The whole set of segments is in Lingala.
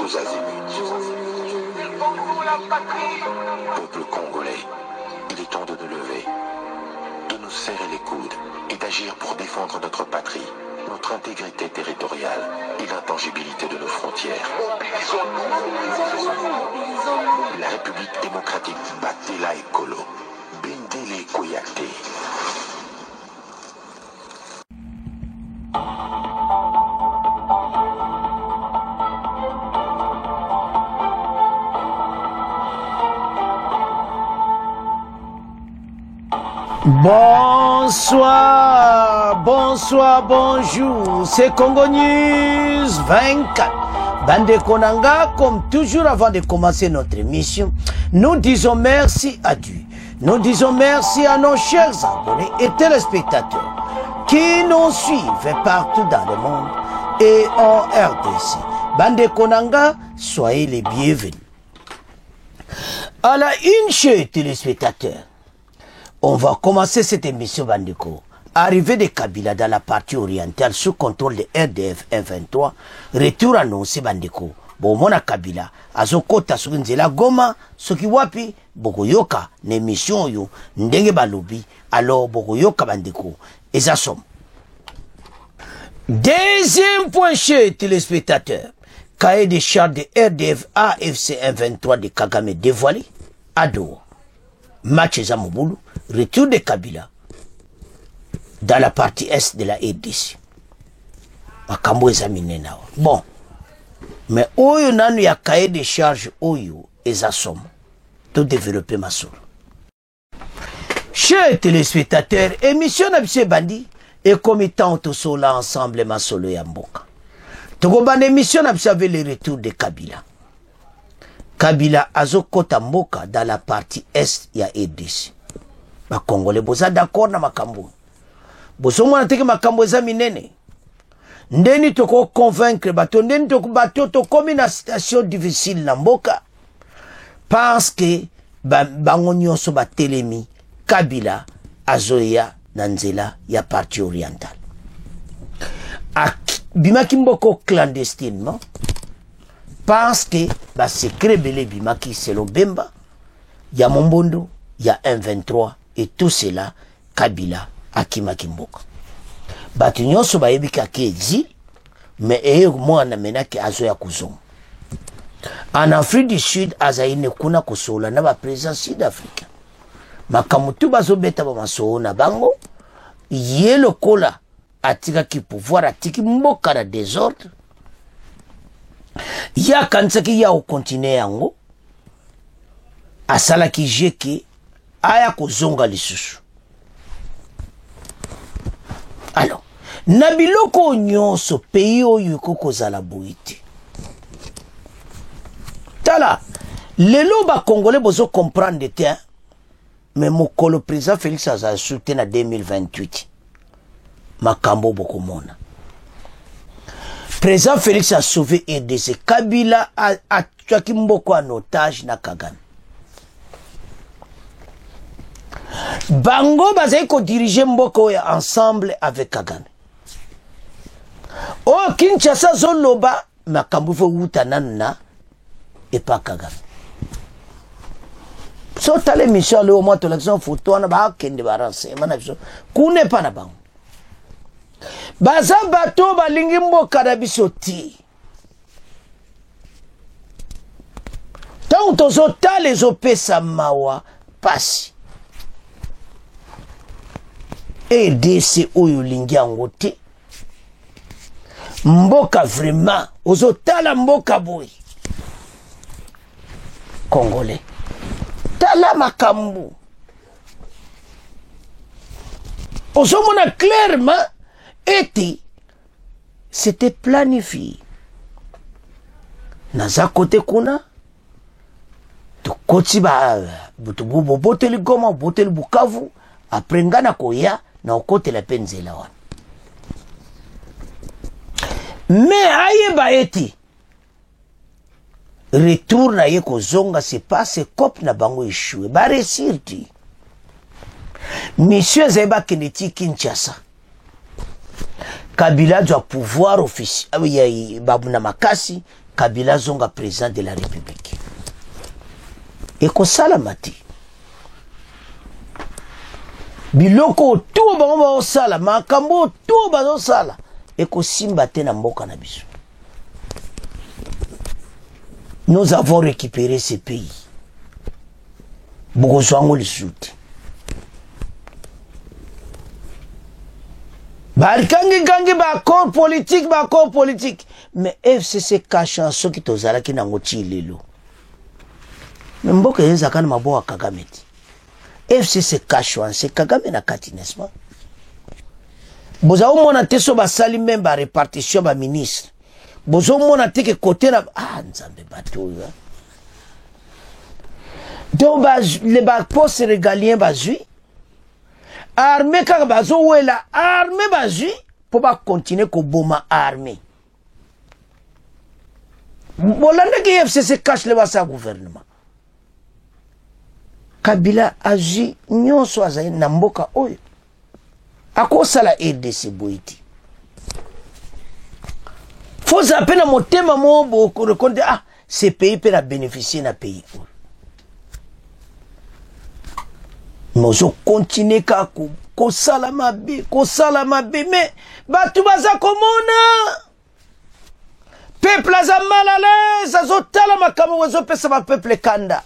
tous azimuts. Peuple congolais, il est temps de nous lever, de nous serrer les coudes et d'agir pour défendre notre patrie, notre intégrité territoriale et l'intangibilité de nos frontières. La République démocratique Batela Ekolo, Bendele Koyate. Bonsoir, bonsoir, bonjour, c'est Congo News 24. Bande Konanga, comme toujours avant de commencer notre émission, nous disons merci à Dieu. Nous disons merci à nos chers abonnés et téléspectateurs qui nous suivent partout dans le monde et en RDC. Bande Konanga, soyez les bienvenus. À la une, chers téléspectateurs, on va commencer cette émission, Bandeko. Arrivée de Kabila dans la partie orientale sous contrôle de RDF M23. Retour annoncé, Bandeko. Bon, mona Kabila. Azokota sukinzela Goma. Soki wapi. Bokoyoka. N'émission yo. Ndenge balobi. Alors, Bokoyoka, Bandeko. Et ça somme. Deuxième point, chez téléspectateurs. Cahier des charges de RDF AFC M23 de Kagame dévoilé. Ado. Match Zamoboulou. Retour de Kabila dans la partie est de la RDC. Makambo examiné nao. Bon. Mais oyo nanu ya cahier de charge oyo ezasom. Tout développer ma soul. Chers téléspectateurs, émission d'Abse Bandi et committant tout cela ensemble ma solo ya mboka. Togoban émission d'Abse avec le retour de Kabila. Kabila azokota mboka dans la partie est ya RDC. Ma Congolais boza d'accord na makambo. Bozo mwana teke makambo eza minene. Ndeni toko convaincre bato, ndeni toko bato to komi na situation difficile na mboka. Parce que bango nyonso ba telemi Kabila azoya na nzela ya partie orientale. Bimaki mboko clandestinement. Parce que ba secret belé bimaki selon Bemba, ya Mombondo, ya M23 et tout cela Kabila akimaki mboka. Batu nyonso bayebika ki exil, mais eye mwana menaki azo ya kuzonga. En Afrique du Sud azaine kuna kosola na ba président sud-africain. Makamutu bazo beta ba maso na bango, yelo kola atika ki pouvoir atiki mboka na désordre. Ya kansaki ya au continent yango asala ki jeke aya kozonga lisusu. Alors, na biloko nyonso pays oyo kokozala boite. Tala, lelo ba Congolais bozo comprendre te, mais mokolo président Félix a soutenu en 2028. Makambo bokomona. Président Félix a sauvé RDC. Kabila a tuaki mboko en otage na Kagame. Bango bazai ko diriger mboko ensemble avec Kagame. Oh, Kinshasa zoloba makambo fo wutanana et pas Kagame. So tale mission le au moins l'élection photo na ba kende baranse mana biso kune pa na bango. Baza bato balingi mboka na biso ti. Tant tozota les opesa mawa pasi. EDC oyo lingi yango te. Mboka vraiment ozotala mboka boy. Congolais. Tala makambu. Ozomona clairement était c'était planifié. Naza côté kuna to koti ba butubu boteli Goma boteli Bukavu après ngana koya na okote la penzela wana. Mais aye ba eti retour na ye kozonga se passe cop na bango échoué ba resirti. Monsieur Zeba Keneti Kinshasa. Kabila doit pouvoir officiel ya Babuna Makasi Kabila zonga président de la République. Et ko salamati. Biloko tout ba sala, makambo tout ba sala. Et ko simba te na mboka na biso. Nous avons récupéré ces pays. Bogozwango le sud. Kangi ba accord politique. Mais FCC cache en ce qui tozala ki nango chilelo. Mais mboka yenza kana mabo Kagame. FCC cache en ce Kagame na kati n'est-ce pas? Boza o mona teso ba sali même ba répartition ba ministre. Bozo mona te ke côté na nzambe bato ya. Donc les postes régaliens bazui armée ka bazo wela armée bazui pour pas continuer ko boma armée. Bolanda ki FCC cache le basa gouvernement. Kabila agi nyonso azaye na mboka oyo. Akosala RDC boiti. Faut zapper na motema mo boko rekonde ces pays peut bénéficier na pays. Nous continuer ko salama bi mais batu baza komona peuple aza mal à l'aise azotala makambo wazopesa ba peuple kanda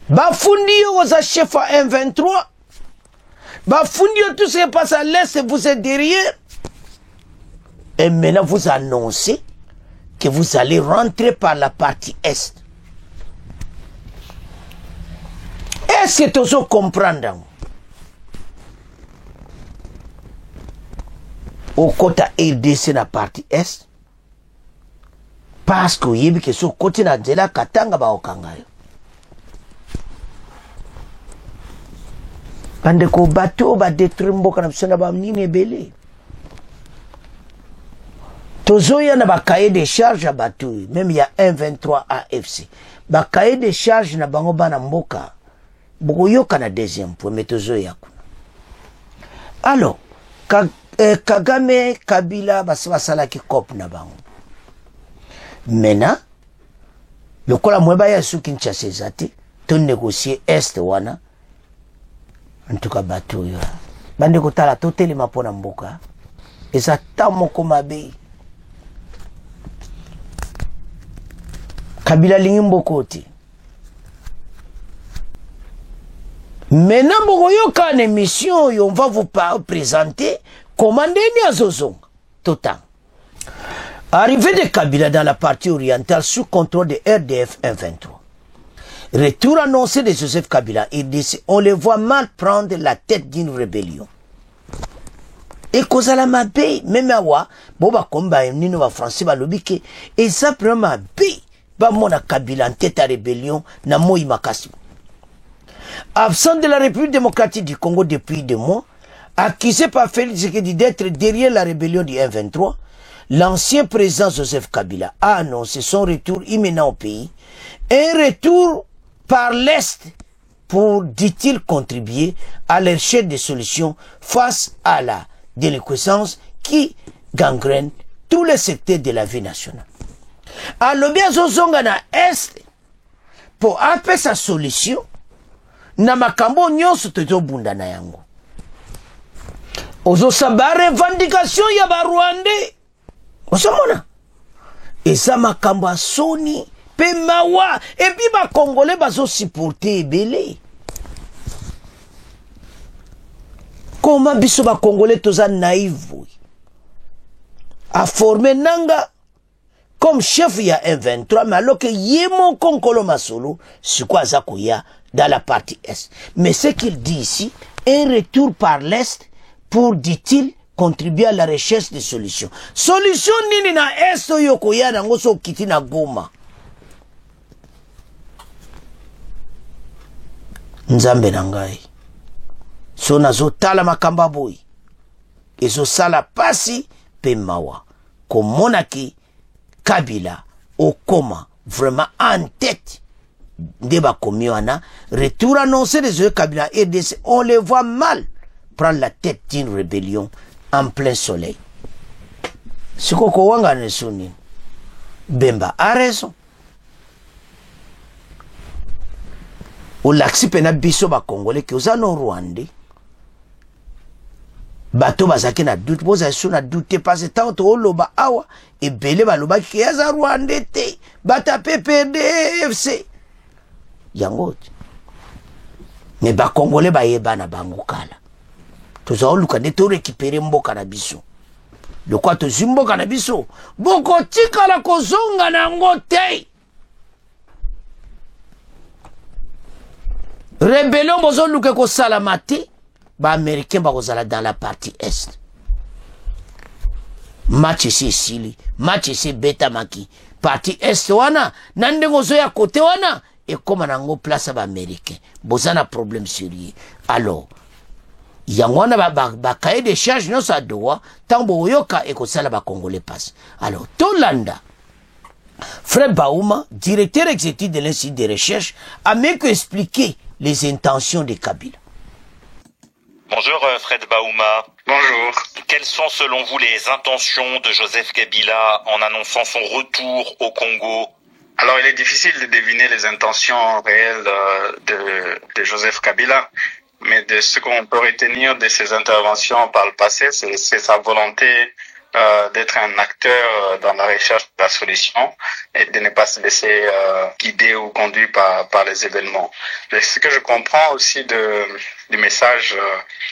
bafundi yo waza chef à M23 bafundi yo tout ce qui passe à l'est vous êtes derrière et maintenant vous annoncez que vous allez rentrer par la partie est. Est-ce que tu veux comprendre? Au côté RDC na partie est, parce que yebi que so côté na nzela katanga ba okangayo. Bande ko bateau ba détruire mboka na bisona ba nini belé. Tozoya na ba cahier de charge à bateau, même il y a 123 AFC. Ba cahier de charge na bango bana mboka. Bokoyoka na deuxième point metozoya kuna. Alors Kagame Kabila basala ki cop na bango. Maintenant le kola mweba ya su Kinshasa ezate to négocier est wana. En tout cas bateau yo. Bande ko tala to telema pona mboka. Eza tamoko mabe. Kabila lingi mbokoti. Maintenant, bokoyoka une émission, on va vous présenter comment Ndeni Azozonga. Total. Arrivée de Kabila dans la partie orientale sous contrôle de RDF 123. Retour annoncé de Joseph Kabila, on le voit mal prendre la tête d'une rébellion. Et kozala mabe, même awa, boba komba nino wa français ba lobike, et ça prend mabe, ba mona Kabila en tête à rébellion, na moi makasi. Absent de la République démocratique du Congo depuis 2 mois, accusé par Félix Tshisekedi d'être derrière la rébellion du M23, l'ancien président Joseph Kabila a annoncé son retour imminent au pays, un retour par l'Est pour, dit-il, contribuer à la recherche de solutions face à la délinquance qui gangrène tous les secteurs de la vie nationale. Alors bien Zozonga na Est, pour appeler sa solution, na makambo nyonso tozobunda na yango. Ozosaba revendication ya ba Rwandais. Osomona. Eza makambo asoni pe mawa et puis ba Congolais bazo supporter ebele. Comment biso ba Congolais toza naïve. A formé nanga comme chef ya M23 mais alors que yemo Konkolo Masolo c'est quoi ça koya dans la partie Est. Mais ce qu'il dit ici, un retour par l'Est pour, dit-il, contribuer à la recherche de solutions. Solution nini na Est yoko ya na ngoso kiti na Goma. Nzambe nangai. So nazo tala makamba boy. Ezo sala pasi pe mawa. Komonaki Kabila okoma vraiment en tête. Débat communana, retour annoncé des Kabila et on les voit mal prendre la tête d'une rébellion en plein soleil. Sikoko wanga nesuni. Bemba a raison. Au laxi pena biso ba Congolais qui osano Rwandais. Bato bazaki na doute, boza sou na doute parce tant to loba awa et belé ba loba ki yaza Rwandais te. Bata PPDFC. Yango. Mais ba Congolais ba yeba na bango kala. Toza oluka de to récupérer mboka na biso. Le quoi to zimboka na biso. Boko tika la kozonga na ngote. Rébellion bozo luke ko salamate. Ba américain ba kozala dans la partie est. Match ici sili, match ici beta maki. Partie est wana, nande ngozo ya côté wana et comme nango place ba américain. Bozana problème sérieux. Alors yangwana ba cahier de charge non sa doa tambo yoka et ko sala ba congolais passe. Alors Tolanda Fred Baouma, directeur exécutif de l'Institut de recherche, a même expliqué les intentions de Kabila. Bonjour Fred Baouma. Bonjour. Quelles sont selon vous les intentions de Joseph Kabila en annonçant son retour au Congo? Alors il est difficile de deviner les intentions réelles de Joseph Kabila, mais de ce qu'on peut retenir de ses interventions par le passé, c'est sa volonté d'être un acteur dans la recherche de la solution et de ne pas se laisser guider ou conduire par les événements. Et ce que je comprends aussi du message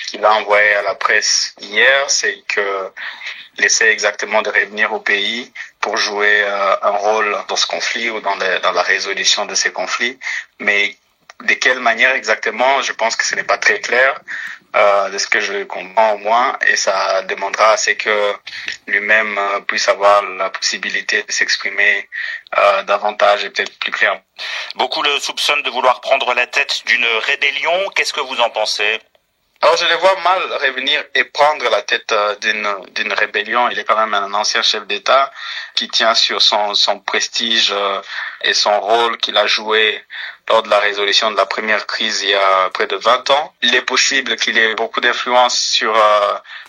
qu'il a envoyé à la presse hier, c'est qu'il essaie exactement de revenir au pays pour jouer un rôle dans ce conflit ou dans la résolution de ces conflits, mais de quelle manière exactement, je pense que ce n'est pas très clair. De ce que je comprends au moins, et ça demandera à ce que lui-même puisse avoir la possibilité de s'exprimer davantage et peut-être plus clairement. Beaucoup le soupçonnent de vouloir prendre la tête d'une rébellion. Qu'est-ce que vous en pensez? Alors je le vois mal revenir et prendre la tête d'une rébellion. Il est quand même un ancien chef d'État qui tient sur son prestige et son rôle qu'il a joué lors de la résolution de la première crise il y a près de 20 ans. Il est possible qu'il ait beaucoup d'influence sur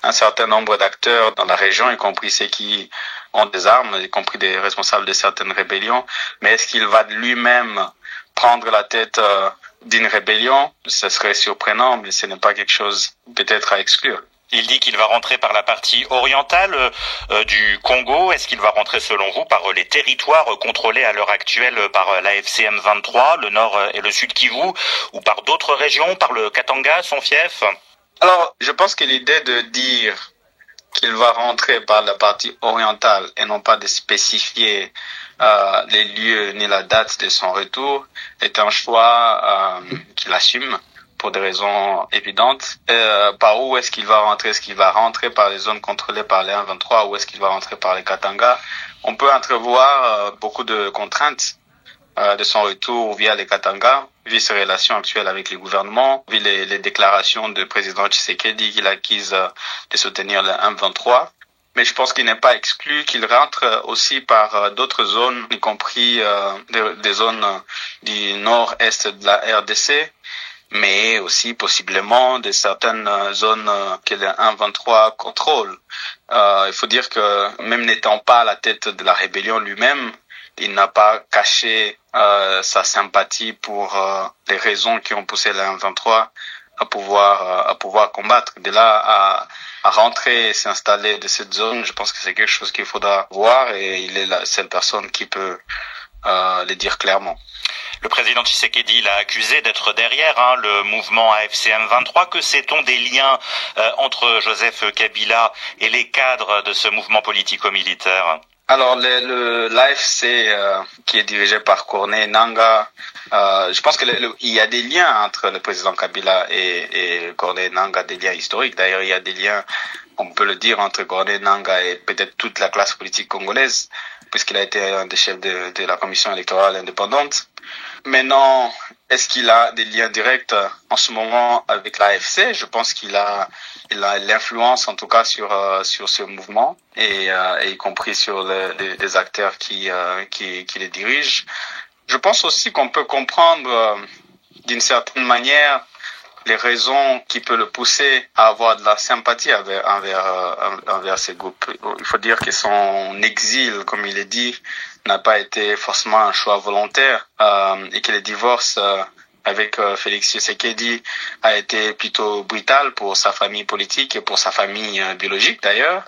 un certain nombre d'acteurs dans la région, y compris ceux qui ont des armes, y compris des responsables de certaines rébellions. Mais est-ce qu'il va lui-même prendre la tête d'une rébellion? Ce serait surprenant, mais ce n'est pas quelque chose peut-être à exclure. Il dit qu'il va rentrer par la partie orientale du Congo. Est-ce qu'il va rentrer selon vous par les territoires contrôlés à l'heure actuelle par l'AFC M23, le nord et le sud Kivu, ou par d'autres régions, par le Katanga, son fief? Alors, je pense que l'idée de dire qu'il va rentrer par la partie orientale et non pas de spécifier les lieux ni la date de son retour est un choix qu'il assume pour des raisons évidentes. Par où est-ce qu'il va rentrer? Est-ce qu'il va rentrer par les zones contrôlées par les 1-23 ou est-ce qu'il va rentrer par les Katanga? On peut entrevoir beaucoup de contraintes de son retour via les Katanga, vu ses relations actuelles avec les gouvernements, vu les déclarations du président Tshisekedi qu'il accuse de soutenir le 1-23. Mais je pense qu'il n'est pas exclu qu'il rentre aussi par d'autres zones, y compris des zones du nord-est de la RDC, mais aussi possiblement de certaines zones que le 1-23 contrôle. Il faut dire que même n'étant pas à la tête de la rébellion lui-même, il n'a pas caché sa sympathie pour les raisons qui ont poussé le 1-23 à pouvoir combattre. De là à rentrer et s'installer de cette zone, je pense que c'est quelque chose qu'il faudra voir et il est la seule personne qui peut le dire clairement. Le président Tshisekedi l'a accusé d'être derrière le mouvement AFC M23. Que sait-on des liens entre Joseph Kabila et les cadres de ce mouvement politico-militaire? Alors, l'AFC qui est dirigé par Corneille Nangaa, je pense que il y a des liens entre le président Kabila et Corneille Nangaa, des liens historiques. D'ailleurs, il y a des liens, on peut le dire, entre Corneille Nangaa et peut-être toute la classe politique congolaise, puisqu'il a été un des chefs de la commission électorale indépendante. Maintenant, est-ce qu'il a des liens directs en ce moment avec l'AFC? Je pense qu'il a l'influence en tout cas sur ce mouvement et y compris sur les acteurs qui les dirigent. Je pense aussi qu'on peut comprendre d'une certaine manière les raisons qui peuvent le pousser à avoir de la sympathie envers ces groupes. Il faut dire que son exil, comme il est dit, n'a pas été forcément un choix volontaire et que le divorce avec Félix Tshisekedi a été plutôt brutal pour sa famille politique et pour sa famille biologique d'ailleurs,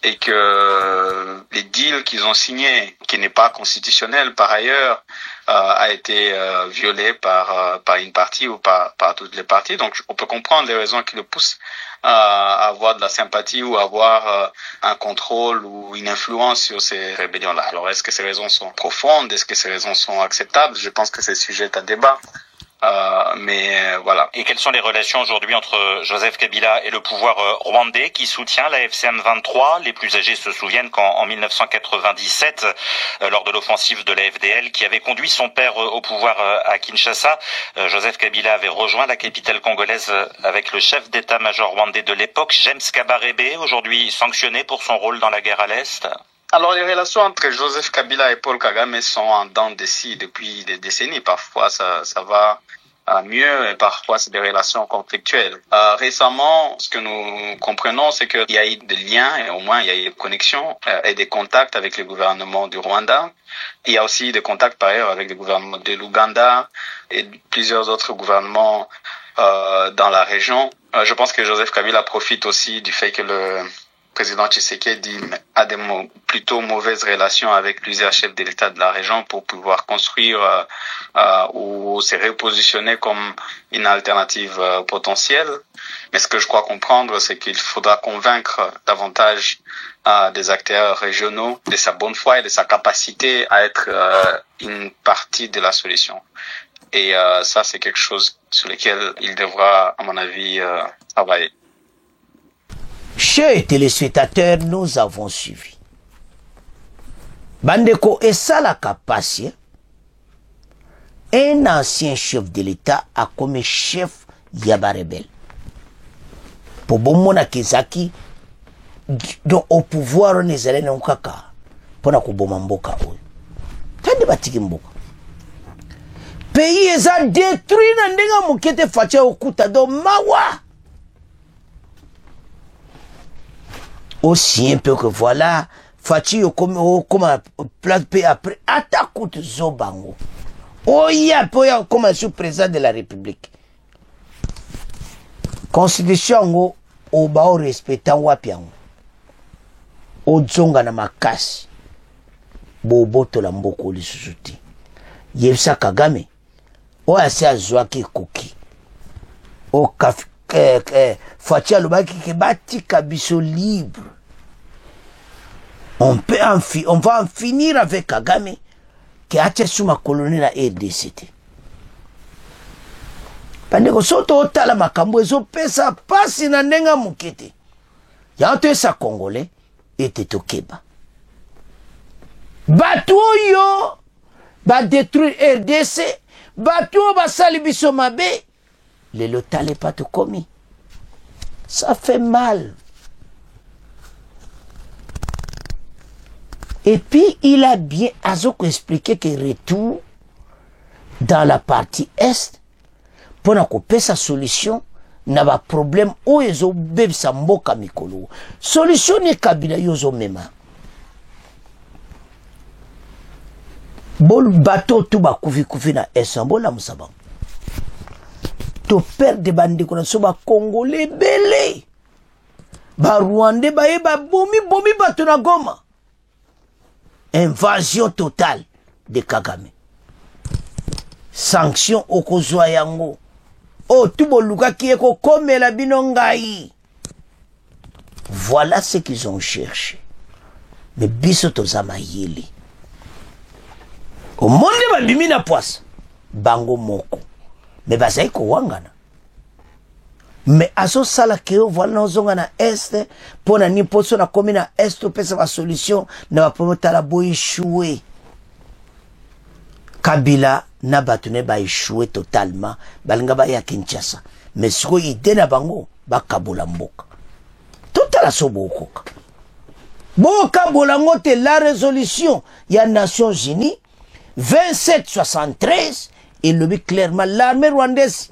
et que les deals qu'ils ont signés, qui n'est pas constitutionnel par ailleurs, a été violé par une partie ou par toutes les parties. Donc on peut comprendre les raisons qui le poussent à avoir de la sympathie ou avoir un contrôle ou une influence sur ces rébellions-là. Alors est-ce que ces raisons sont profondes? Est-ce que ces raisons sont acceptables? Je pense que c'est sujet à débat. Mais voilà. Et quelles sont les relations aujourd'hui entre Joseph Kabila et le pouvoir rwandais qui soutient la FCM 23? Les plus âgés se souviennent qu'en 1997, lors de l'offensive de la FDL qui avait conduit son père au pouvoir à Kinshasa, Joseph Kabila avait rejoint la capitale congolaise avec le chef d'état-major rwandais de l'époque, James Kabarebe, aujourd'hui sanctionné pour son rôle dans la guerre à l'Est. Alors, les relations entre Joseph Kabila et Paul Kagame sont en dents de scie depuis des décennies. Parfois, ça va mieux et parfois, c'est des relations conflictuelles. Récemment, ce que nous comprenons, c'est qu'il y a eu des liens et au moins il y a eu des connexions et des contacts avec le gouvernement du Rwanda. Il y a aussi des contacts par ailleurs avec le gouvernement de l'Ouganda et plusieurs autres gouvernements dans la région. Je pense que Joseph Kabila profite aussi du fait que le président Tshisekedi a des plutôt mauvaises relations avec plusieurs chefs de l'État de la région pour pouvoir construire ou se repositionner comme une alternative potentielle. Mais ce que je crois comprendre, c'est qu'il faudra convaincre davantage des acteurs régionaux de sa bonne foi et de sa capacité à être une partie de la solution. Et ça, c'est quelque chose sur lequel il devra, à mon avis, travailler. Chers téléspectateurs, nous avons suivi. Bandeko Esalaka Passie, un ancien chef de l'État a comme chef Yabarebel. Pour Bomona Kizaki, au pouvoir, on est allé dans le kaka. Pour na kuboma mboka oyo. Tande batiki mboka. Pays est détruit na ndenga mukete facha okuta do mawa. Aussi un peu que voilà, Fati comme place après attaque Zobango. Oh ya comme sous-président de la République. Constitution au bao respectant wapiango. O zonga na makasi. Boboto la mboko li susuti. Yebsa Kagame. O ase azwaki koki. O kafi Fati alobaki ke bati kabiso libre. On va en finir avec Kagame qui a été sous ma colonie la RDCT. Pendant que soto otala makambo ezo pesa pasi na nenga mukete. Ya ote sa Congolais était tokeba. Batuyo ba détruire RDC, batuyo ba salibiso mabe. Le lotal n'est pas tout commis. Ça fait mal. Et puis, il a bien expliqué que retour dans la partie Est, pour couper sa solution, n'a pas problème où ils ont bébé sa mboka mikolo. Solution n'est Kabila yozo mema. Bol bateau tout ba kufi na Est, la musaba. To perdre bandi kuna so ba Congolais belé. Ba Rwandais ba eba bomi bato na Goma. Invasion totale de Kagame. Sanction okozwa yango. Oh tubo luka kieko kome la binongai. Voilà ce qu'ils ont cherché. Mais biso tozama yeli. Au monde ba bimina poisse. Bango moko. Mais bazai ko wangana. Mais aso sala keo voilà nozonga na Est pona ni poso na komi na Est pesa ba solution na ba promota la boy échoué. Kabila na batune ba échoué totalement balinga ba ya Kinshasa. Mais siko idée na bango ba kabola mboka. Totala soboko. Boka bolango te la résolution ya Nations Unies 2773 il le dit clairement, l'armée rwandaise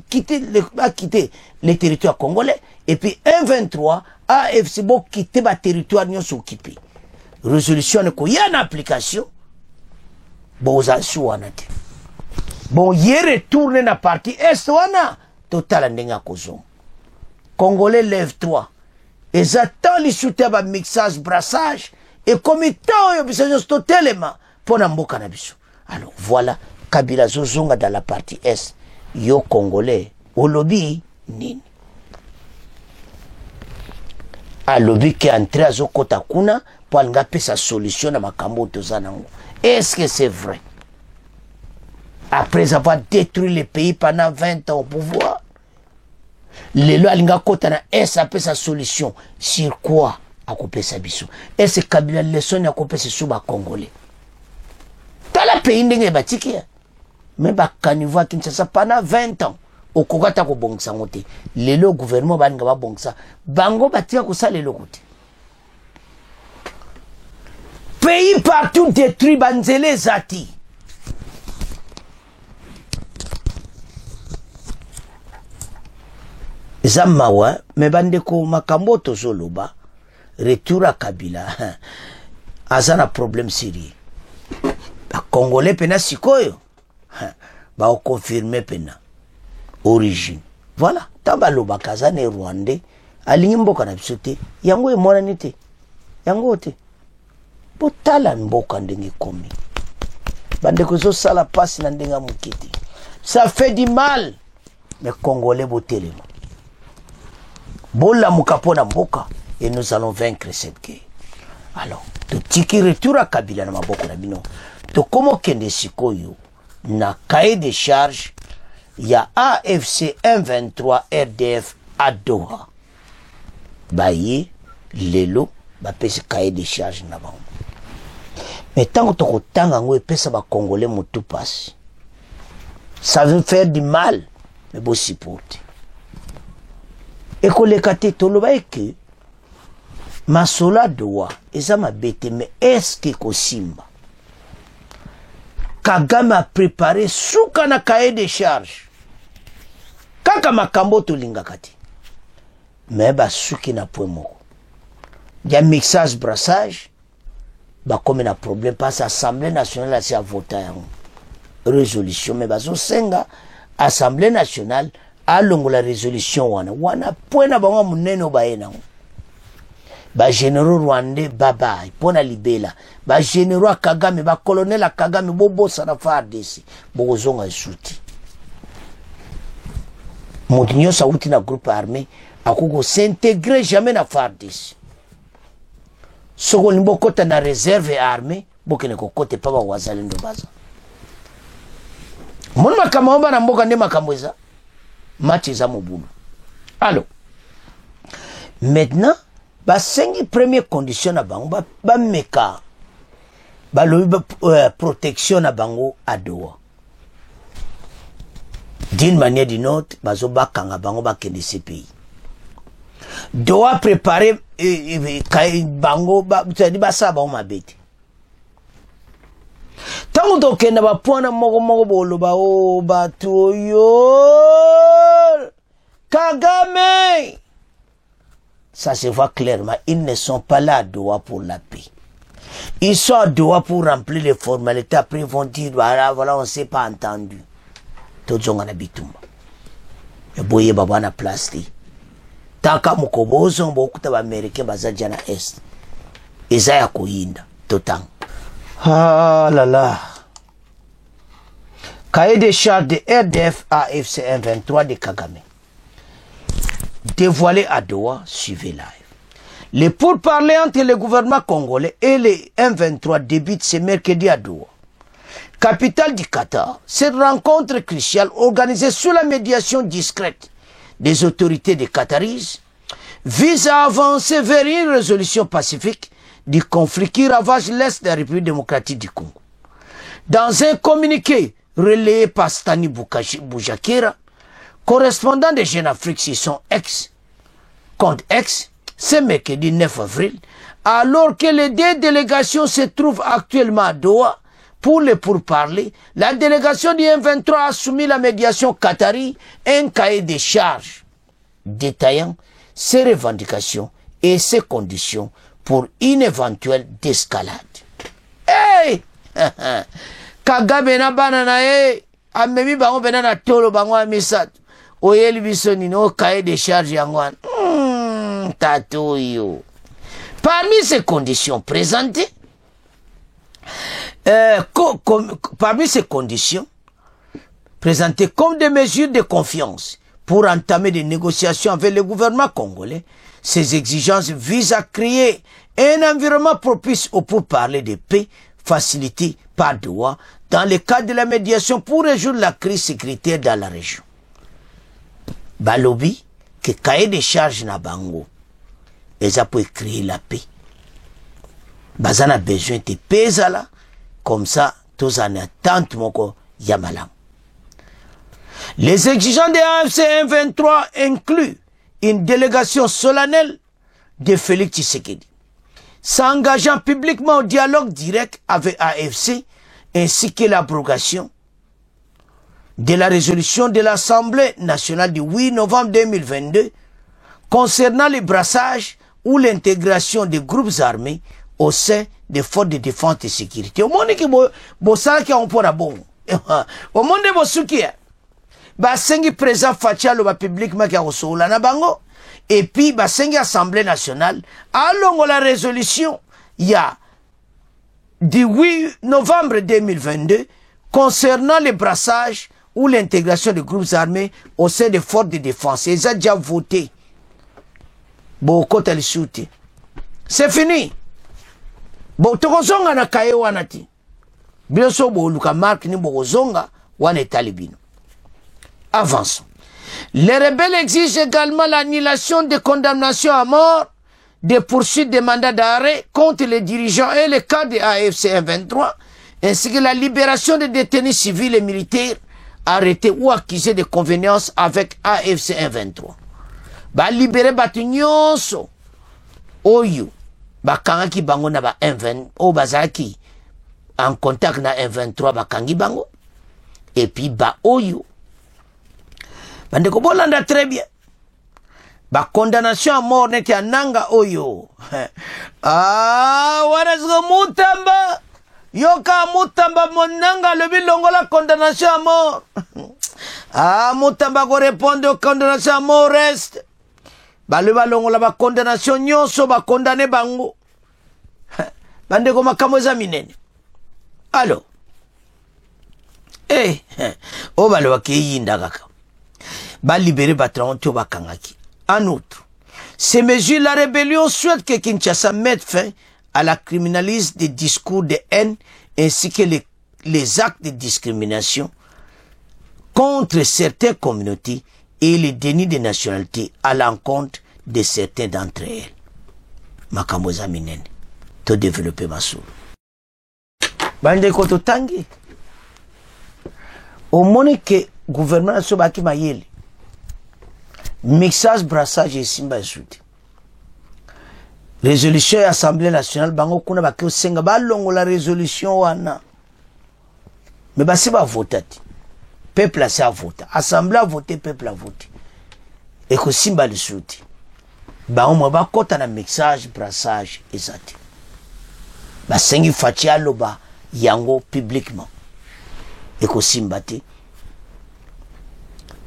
a quitté les territoires congolais, et puis M23 AFC a quitté le territoire occupé. Résolution il y a une application. Bon, ça bon, il retourne dans la partie est, total ndenga kozo. Congolais lève 3. Ils attendent les soutiens de mixage, brassage, et comme il y a besoin totalement pour n'amboka na biso. Alors voilà, Kabila Zozonga dans la partie est, yo Congolais, au lobby, nini. A lobby qui est entré à Zokota Kuna pour ngaper sa solution à makambo tozanango. Est-ce que c'est vrai? Après avoir détruit le pays pendant 20 ans au pouvoir, les lois alinga kota na est appelle sa solution sur quoi a coupé sa biso. Est-ce que Kabila leçon a coupé ce souba congolais? Dans le pays ndenge batiki mais ba kanivoa Kinshasa pendant 20 ans au kokata ko bongsa ngote. Le gouvernement balinga ba bongsa bango batia ko sa le lokote. Pays partout détruit banzele zati. Zamawa, mais bandeko makambo tozoloba, retour à Kabila, azana problème sérieux. Ba Congolais pena sikoyo, ba confirmer pena origine. Voilà, tabaloba kazane Rwandais, alingi mboka na bisote, yango emona nite, yango te. Botala mboka ndenge komi. Bandeko zo sala passe na ndenga mukiti. Ça fait du mal, mais Congolais botelema. Bola mukapona mboka et nous allons vaincre cette guerre. Alors, to tiki retour à Kabila na maboko na bino. To komo kende sikoyo na cahier de charge ya AFC M23 RDF à Doha. Baye lelo ba pese cahier de charge na bango. Mais tant que to tanga ngo pesa ba Congolais mutu passe. Ça veut faire du mal, mais bon supporter. Et que les catétoloba que Masola doa eza mabete mais est-ce que Kosimba Kagame a préparé souka na cahier de charge kaka makambo tolinga kati mais ba souki na point moko ya mixage brassage ba comme na problème parce Assemblée nationale a sa voté résolution mais bazo senga Assemblée nationale a longo la résolution wana point bango muneno baena ba généraux rwandais baba pona libela ba généraux Kagame ba colonel Kagame bobo sana FARDC bozonga isuti Motinyo sauti na groupe armé akugo s'intégrer jamais na FARDC soko limbokota na réserve armée bokene kokote pa ba wazalendo baza mon makambo na mboka nde makambo eza match za mobulu. Alors, maintenant, ba sengi première condition na bango ba meka ba lobi protection na bango à Doha. D'une manière d'une autre, bazo ba kanga bango ba kende ce pays. Doha préparer bango ba tadi ba sa bango mabete. Tango toke na ba pona moko bolo ba o batu yo Kagame. Ça se voit clairement, ils ne sont pas là à Doha pour la paix. Ils sont à Doha pour remplir les formalités. Après, ils vont dire, voilà, on ne s'est pas entendu. Tout le monde a bitumba. Et boye baba na plasti. Taka mukobozo mbokuta ba Américain bazadia na Est. Ezaya koyinda. Totang. Ah là là. Cahier des charges de RDF AFC M23 de Kagame. Dévoilé à Doha, suivez live. Les pourparlers entre le gouvernement congolais et les M23 débutent ce mercredi à Doha, capitale du Qatar. Cette rencontre cruciale, organisée sous la médiation discrète des autorités des Qataris, vise à avancer vers une résolution pacifique du conflit qui ravage l'Est de la République démocratique du Congo. Dans un communiqué relayé par Stani Boujakira, correspondant de Jeune Afrique sur son compte X, ce mercredi 9 avril, alors que les deux délégations se trouvent actuellement à Doha pour les pourparlers, la délégation du M23 a soumis la médiation qatari un cahier de charges détaillant ses revendications et ses conditions pour une éventuelle escalade. Hey! Kagabe na bana na ye, amemi bango bena na tolo bango amisat. Oyeli biso nino cahier de charges yangwan. Tatoyo. Parmi ces conditions présentées, présentées comme des mesures de confiance pour entamer des négociations avec le gouvernement congolais, ces exigences visent à créer un environnement propice au pourparlers de paix, facilité par Doha, dans le cadre de la médiation pour résoudre la crise sécuritaire dans la région. Balobi, que cahier de charges na bango, ils ont créer la paix. Bazana a besoin de paix là, comme ça, tous en attente moko yamalam. Les exigences de AFC M23 incluent une délégation solennelle de Félix Tshisekedi, s'engageant publiquement au dialogue direct avec AFC, ainsi que l'abrogation de la résolution de l'Assemblée nationale du 8 novembre 2022 concernant le brassage ou l'intégration des groupes armés au sein des forces de défense et de sécurité. Au monde qui bossala qui on pona bon. Au monde bosuki ba sengi président Fatialo ba publiquement qui a reçola na bango et puis ba sengi Assemblée nationale alongo la résolution il y a du 8 novembre 2022 concernant le brassage ou l'intégration des groupes armés au sein des forces de défense. Ils ont déjà voté. Bon, côté le soutien. C'est fini. Bon, tokozonga na kaye wanati. Bien sûr, bon, luka marque ni bokozonga wane talibino. Avançons. Les rebelles exigent également l'annulation des condamnations à mort, des poursuites de mandats d'arrêt contre les dirigeants et les cadres de AFC M23, ainsi que la libération des détenus civils et militaires arrêtés ou accusés de convenance avec AFC M23. Ba libérer batu nyonso oyo bakangaki bango na ba M20 o bazaki en contact na M23 bakangi bango et puis ba oyo bande ko bolanda très bien ba condamnation à mort neti ananga oyo wanazo mutamba yoka mutamba monanga le bilongo la condamnation à mort mutamba ko répondre aux condamnations à mort reste bale balongo la ba condamnation nyonso ba condamné bango bande ko makambo za minene. Alors o bale wa kiyinda kaka ba libérer batran to bakangaki. En outre, ces mesures, la rébellion souhaite que Kinshasa mette fin à la criminalisation des discours de haine ainsi que les actes de discrimination contre certaines communautés et le déni de nationalité à l'encontre de certains d'entre elles. Makambo za minene to développer masou. Bande ko to tangi. Au moment que gouvernement sobaki mayele mixage brassage et simba soute. Résolution Assemblée nationale bango kuna bakio senga balongo la résolution wana. Mais basi ba votati. Peuple a voté. Assemblée a voté, peuple a voté. Et que simba le soute. Ba on ba kota na mixage brassage ezati. Ba sengi fatia loba yango publiquement. Et que simba te.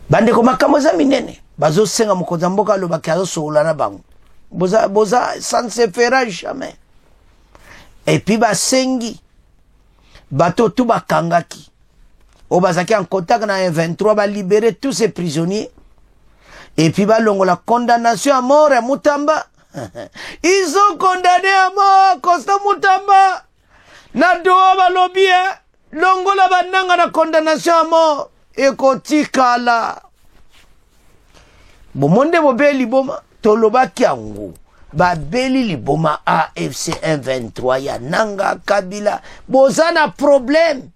Bande ko makambo za minene. Bazo senga mokonza mboka loba kazo soula na bango. Boza ça ne se fera jamais. Et puis ba sengi bato tout ba kangaki. O bazaki en contact na 23 ba libérer tous ces prisonniers. Et puis ba longo la condamnation à mort à Mutamba. Ils ont condamné à mort Costa Mutamba. Na doa ba lobby longo la bananga na condamnation à mort et kotika la. Bomonde bobeli boma toloba kiango ba beli liboma AFC M23 ya nanga Kabila bozana problème.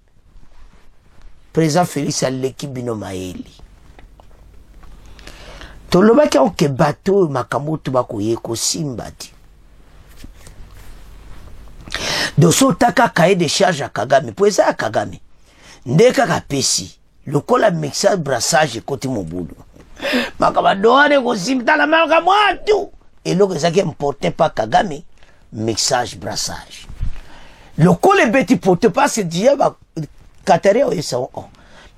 Président Félix Aleki bino maeli toloba ki onke bateau makambo to bakoye ko simbati. doso taka cahier de charge à Kagame po eza ya Kagame nde kaka pesi lokola mixage brassage koti mobulu makaba doane kosimtala malaka mwatu eloko ezaki importé par Kagame mixage brassage lokola ebeti porté parce que dia ba Katari oyesa o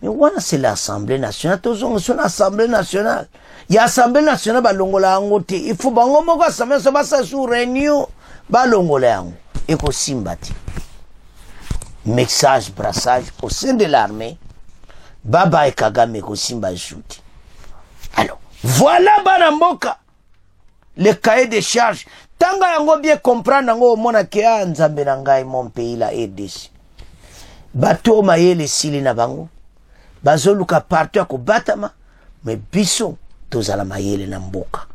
mais wana c'est l'Assemblée nationale tozongo sur l'Assemblée nationale ya Assemblée nationale balongola yango te il faut bango moko Assemblée so basa sous réunion balongola yango eko simbati mixage brassage au sein de l'armée baba et Kagame ko simba shoot. Alors voilà banamboka le cahier de charge tanga yango bien comprendre yango mona ke nzambe na ngai mon pays la RDC bato mayele sili na bango bazoluka partout ko batama mais biso tozala mayele na mboka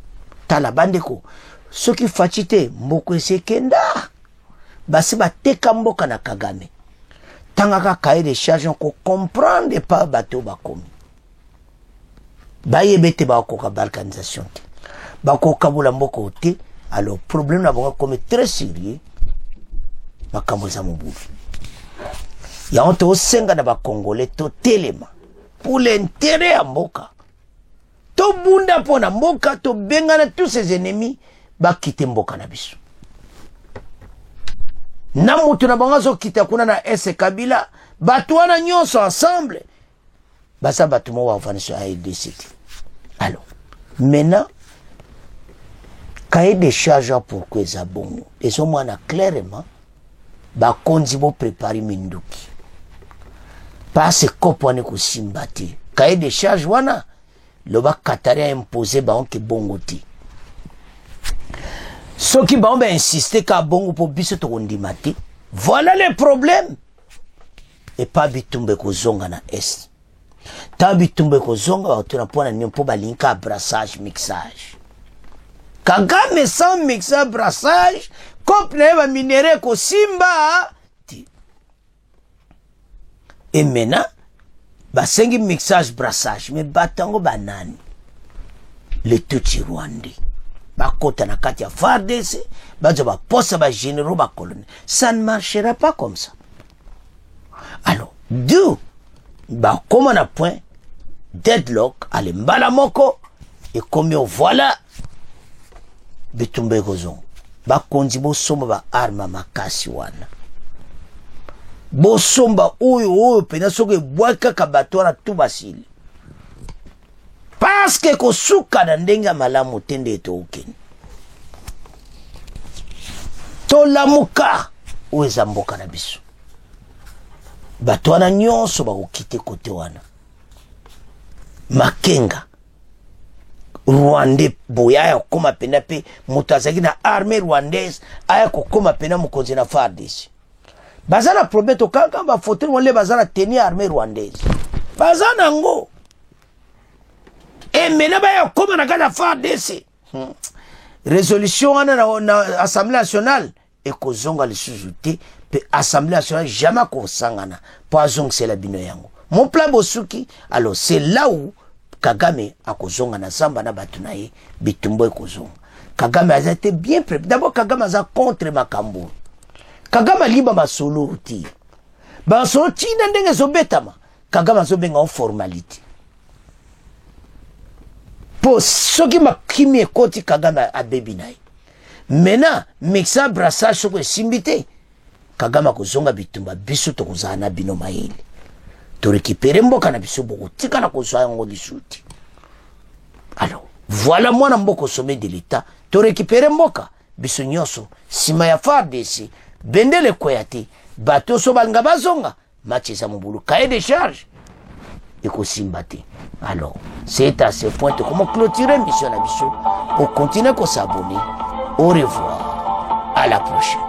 tala bandeko soki fachite mboko esekenda basi bateka mboka na Kagame tangaka cahier de charge ko comprendre pas bato bakomi bayebete bakoka balkanisation te bakoka bula mboko te. Alors problème na bango comme très sérieux makambo za mobulu ya onto osenga na ba congolais to telema pour l'intérêt ya mboka to bunda pona mboka to bengana tous ses ennemis ba kite mboka na biso na mutu na bango zo kita kuna na ese Kabila batu wana nyonso ensemble basa batu mo wa vanisho a RDC. Alors maintenant cahier de charge pour que ça bon et so mwana clairement ba konzi bo préparer minduki parce que kopone ko simbati cahier de charge wana le ba Katari a imposé ba onke bongo ti ceux qui ba insister ka bongo pour biso to ndimati voilà le problème et pas bitumbe ko zonga na est ta bitumbe ko zonga ba tuna pona nyompo ba linka brassage mixage Kagame sans mixage brassage comme va minéré ko simba ti. Et maintenant ba sengi mixage brassage mais batango banani le tuti rwandais ba kota na kati ya FARDC ba ba posa ba généraux ba colonel ça ne marchera pas comme ça. Alors deux ba comme na point deadlock ale mbala moko et comme voilà bitumbe kozon ba konzi bo somba ba arma makasi wana bo somba oyo pena soke bwaka kabatwara tu basili parce que ko suka na ndenga malamu tende to okeni to lamuka oza mboka na biso batwana nyonso ba kokite kote wana makenga Rwandais boya ya koma pena pe mutazaki na armée rwandaise aya kokoma pena mukonzi na FARDC bazana prometo kanga ba fotel wale bazana tenir armée rwandaise bazana ngo et mena ba ya koma na kala FARDC résolution na assemblée nationale et kozonga le sujouté pe assemblée nationale jamais kosangana poison c'est la bino yango mon plan bosuki. Alors c'est là où Kagame a kozonga na samba na batunaye bitumbo kozonga. Kagame a été bien préparé. D'abord Kagame a contre makambo. Kagame liba masolo ti. Ba solo ti na ndenge zo betama. Kagame zo benga en formalité. Po soki makimi ekoti Kagame a bebi naye. Maintenant mixa brassage soko simbité. Kagame kozonga bitumba biso to kozana bino mayele. To récupérer mboka na biso boko tika na kozwa yango lisuti. Alors voilà moi na mboko sommet de l'état to récupérer mboka biso nyonso sima ya FARDC bendele koyate bato so banga bazonga match za mobulu cahier de charge eko simbate. Alors c'est à ce point que comment clôturer mission na biso pour continuer ko s'abonner. Au revoir, à la prochaine.